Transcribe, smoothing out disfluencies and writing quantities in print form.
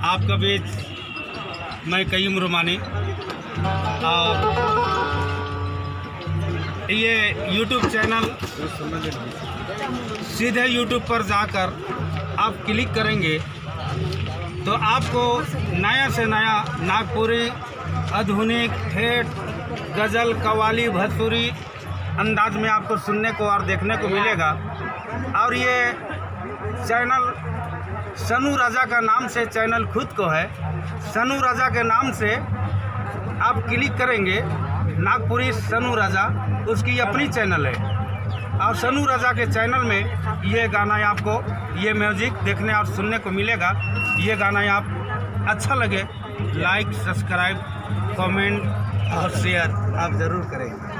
आपका बीच मैं कईम रुमानी और ये YouTube चैनल सीधे YouTube पर जाकर आप क्लिक करेंगे तो आपको नया से नया नागपुरी आधुनिक ठेठ गज़ल कव्वाली भोजपुरी अंदाज में आपको सुनने को और देखने को मिलेगा। और ये चैनल सनू राजा का नाम से चैनल खुद को है। सनू राजा के नाम से आप क्लिक करेंगे, नागपुरी सनू राजा उसकी अपनी चैनल है और सनू राजा के चैनल में ये गाना आपको ये म्यूज़िक देखने और सुनने को मिलेगा। ये गाना आप अच्छा लगे लाइक सब्सक्राइब कमेंट और शेयर आप ज़रूर करें।